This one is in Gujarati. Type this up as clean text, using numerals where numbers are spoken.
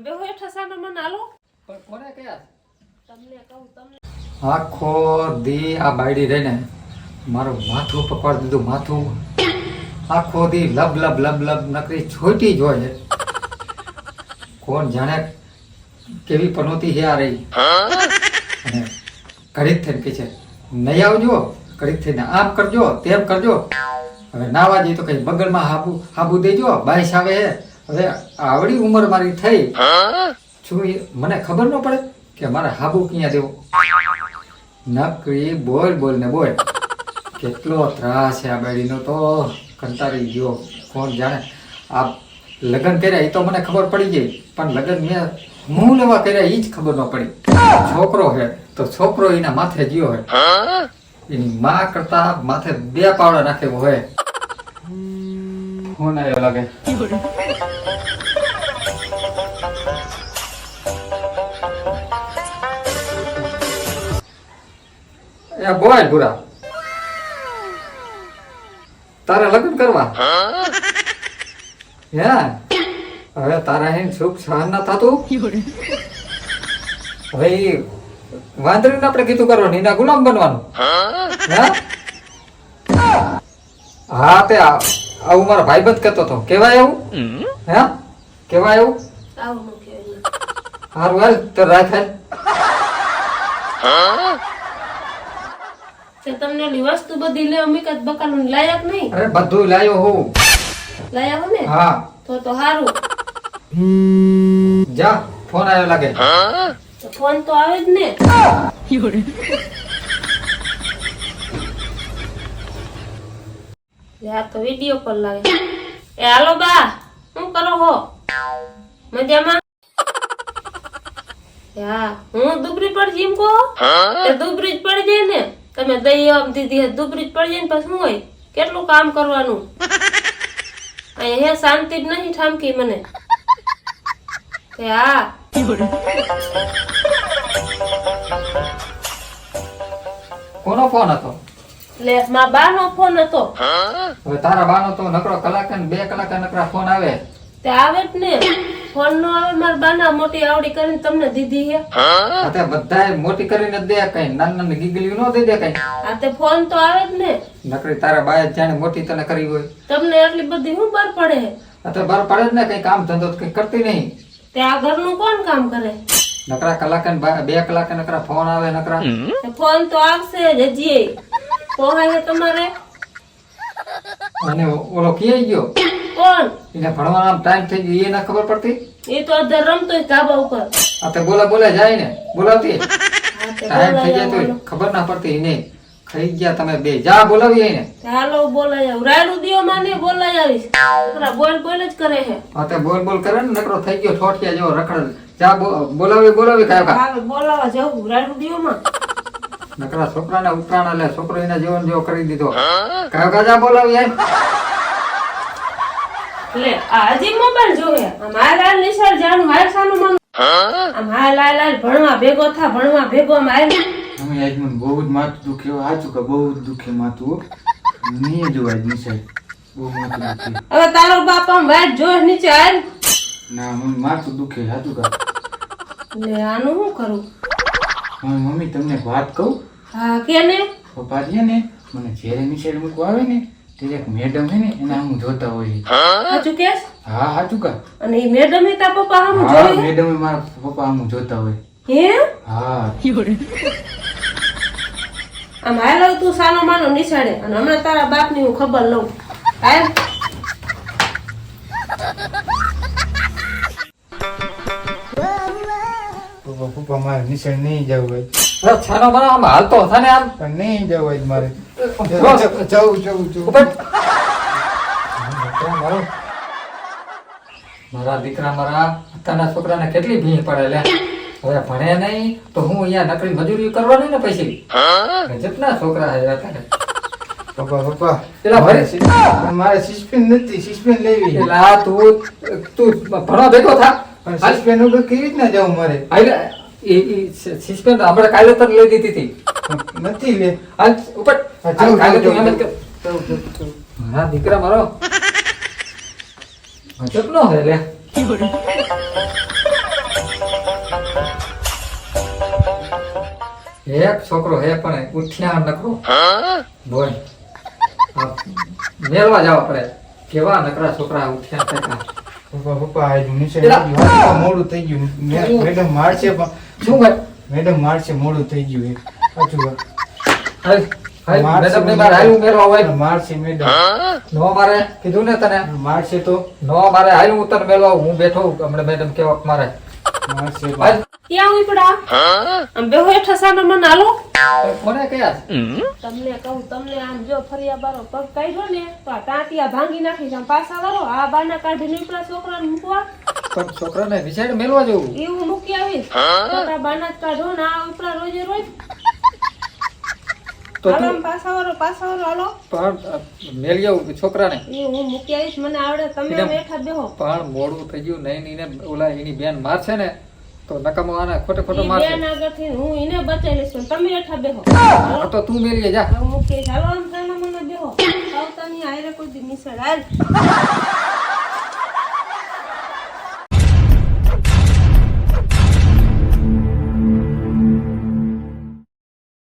બેહો હેઠા સાનો મને હાલો. પણ કોને કયા તમને કહું તમને આખો દી આ બાયડી રહીને મારું માથું પકવાડી દીધું. માથું આખો દી લબ લબ લબ લબ નકરી છોટી જ હોય. કોણ જાણે કેવી પનોતી છે આ રહી. અને ઘડીક થઈને કે છે નહીં આવજો, ઘડીક થઈને આમ કરજો તેમ કરજો. હવે નાવા જઈએ તો કઈ બગલમાં હાબુ દેજો, બાઈસ આવે હે. હવે આવડી ઉંમર મારી થઈ શું મને ખબર ન પડે કે મારે હાબુ ક્યાં દેવો. નકરી બોલ બોલ ને બોલ. કેટલો ત્રાસ છે આ બાયડીનો તો કંટાળી ગયો. કોણ જાણે આ લગ્ન કર્યા એ તો મને ખબર પડી ગઈ, પણ લગ્ન મેં હું લેવા કર્યા એ જ ખબર ન પડી. છોકરો હે તો છોકરો એના માથે ગયો હે, એની માં કરતા માથે 2 પાવડા નાખેવો હોય. ફોન આવ્યો લાગે. એ બોલ ભૂરા, તારે લગ્ન કરવા હે? હવે તારા હે સુખ સહન ના થતું. હવે વાંદરીને આપણે કીધું કરવાનું, એના ગુલામ બનવાનું. હે હા તે આવું મારા ભાઈબંધ કહેતો હતો. કેવાય એવું? હે કેવાય એવું? આવું નું કહેવાય. હારું હાલ તો રાખે. તે તમને ઓલી વસ્તુ બધી લે મિકત બકાલું લાયક નહીં. અરે બધું લાયો હું. લાયા હો ને? હા તો હારું. જા ફોન આવ્યો લાગે. તો ફોન તો આવે જ ને. યા તો વિડિયો કોલ લાગે. એ હાલો બા, શું કરો હો? મજામાં? યા હું દુબરી પડ જીમ કો એ દુબરી જ પડી જાય ને. તમે દઈ આમ દીધી દુબરી જ પડી જાય ને પછી શું હોય? કેટલું કામ કરવાનું. અહીંયા શાંતિ જ નહીં ઠામકી મને. હા કોનો ફોન હતો? લે માં બા નો ફોન હતો. હવે તારા બાનો તો નકરો કલાક ને 2 કલાક નકરા ફોન આવે. તે આવે જ ને. ફોન નો આવે. મારા બાના મોટી આવડી કરીને તમને દીધી હે. આ તે બધાય મોટી કરીને દે, કઈ નાની નાની ગીગલીઓ નો દઈ દે કઈ. આ તે ફોન તો આવે જ ને. નકરી તારા બાએ જાણે મોટી તને કરી હોય. તમને આટલી બધી શું બર પડે હે? આ તો બર પડે જ ને, કઈ કામ ધંધો કઈ કરતી નહીં. તે આ ઘરનું કોણ કામ કરે? નકરા કલાક ને 2 કલાક નકરા ફોન આવે નકરા. ફોન તો આવશે જ હજી. પોહાય તમારે. અને ઓલો ક્યાં ગયો? કોણ? એને ભણવાનો ટાઈમ થઈ ગયો, એને ખબર પડતી? એ તો અધર રમતો ધાબા ઉપર. આ તો બોલા જાય ને બોલાવતી. હા, તે ટાઈમ થઈ જાય તો બોલાય ખબર ના પડતી એને. ખાઈ ગયા તમે 2 જા બોલાવી એને. હાલો બોલાય આવ. રાયડું દિયો માને બોલાય આવીશ. નકરા બોલ બોલ જ કરે હે. હા તે બોલ બોલ કરે ને નકરો થઈ ગયો ઠોઠિયા જેવો રખડ. જા બોલાવી કાયો કા. હાલો બોલાવા જાવ. રાયડું દિયો માં. નકરા છોકરાને ઉતરાણા લે, છોકરો એના જીવન જેવો કરી દીધો. કાયો કા જા બોલાવી આય. લે આ હજી મોબાઈલ જોવે. આમ આ લાલ નિશાળ જાનું હાલ સાનું મન. આમ આ લાલ ભણવા ભેગો થા, ભણવા ભેગો આમ હાલ. અમે આજ મને બહુ જ માથું દુખે. સાચું કે બહુ જ દુખે માથું. નહીં જોવાય નિશાળ બહુ માથું દુખે. હવે તારો બાપ આમ વાટ જો નીચે હાલ. ના મને માથું દુખે સાચું કા. લે આનું શું કરું? મમ્મી તમને એક વાત કહું. હા કેને? પપ્પા છે ને મને જ્યારે નિશાળ મૂકવા આવે ને ત્યારે એક મેડમ છે ને એના આમ જોતા હોય. સાચું કેસ? હા સાચું કા. અને ઈ મેડમ એ તા પપ્પા આમ હા જોઈ? મેડમ મારા પપ્પા આમ જોતા હોય. હે? હા આમ હાલ તું સાનો માનો નિશાળે અને હમણાં તારા બાપની હું ખબર લઉં. હાલ. પપ્પા મારે નિશાળ નહીં જવું હોય. અરે છાનો બનો આમ હાલતો હતા ને આમ. પણ નહીં જવું હોય મારે. જવું ઉપર. મારા દીકરા મારા અત્યારના છોકરાને કેટલી ભીડ પડે લે. હવે ભણે નહીં તો હું અહીંયા નકરી મજૂરી કરવાની ને પછી. જેટલા છોકરા છે અત્યારે. પપ્પા પેલા ભરે મારે સિસ્પેન નથી. સિસ્પેન લેવી. પેલા તું ભણવા ભેગો થા. પણ સિસ્પેન વગર કેવી રીતના જાઉં મારે? સસ્પેન્ડ આપણે કાલે તક લઈ દીધી હતી. નથી લે. હાલ ઉપર. કાલે તું એમ જ કર. જાઉં. મારા દીકરા મારો કેટલો હે લે. એક છોકરો હે પણ ઉઠ્યા નકરો બોલ આ મેળવા જાવ આપણે કેવા નકરા છોકરા ઉઠ્યા ટકા પપ્પા આજુ નિશાળ આવી ગયું. હા, મોડું થઈ ગયું મેડમ મારશે પણ શું ભાઈ મેડમ મારશે મોડું થઈ ગયું એ પાછું હાલ હાલ મેડમ ને મારે હાલું મેળવા હોય મારશે મેડમ નો મારે કીધું ને તને મારશે તો નો મારે હાલું હું તને મેળવા હું બેઠો હમણાં મેડમ કેવા મારે મારશે હાલ ક્યાં ઉપડા આમ બેહો હેઠા સાનો મને હાલો કોને કયા તમને કહું તમને આમ જો ફરિયા બારો પગ કાઢ્યો ને તો આ ટાંટિયા ભાંગી નાખીશ આમ પાછા વાળો આ બાના કાઢીને ઉપડા છોકરાને મૂકવા પણ છોકરાને વિચાર મેળવા જેવું એવું મૂકી આવીશ તો આ બાના જ કાઢો ને આ ઉપડા રોજે રોજ તો હાલો તું આમ પાછા વાળો હાલો પણ મેળી આવું છોકરાને એ હું મૂકી આવીશ મને આવડે તમે આમ હેઠા બેહો પણ મોડું થઈ ગયું નહીં ને ઓલા એની બેન મારશે ને તો નકામો આને ખોટે ખોટો ઈ મારશે બેન આગળથી હું એને બચાવી લઈશ પણ તમે હેઠા બેહો હા, તો તું મેળીએ જા હું મૂકી આવીશ હાલો આમ સાના મને બેહો આવતા નહીં હારે કોઈ દી નિશાળ હાલ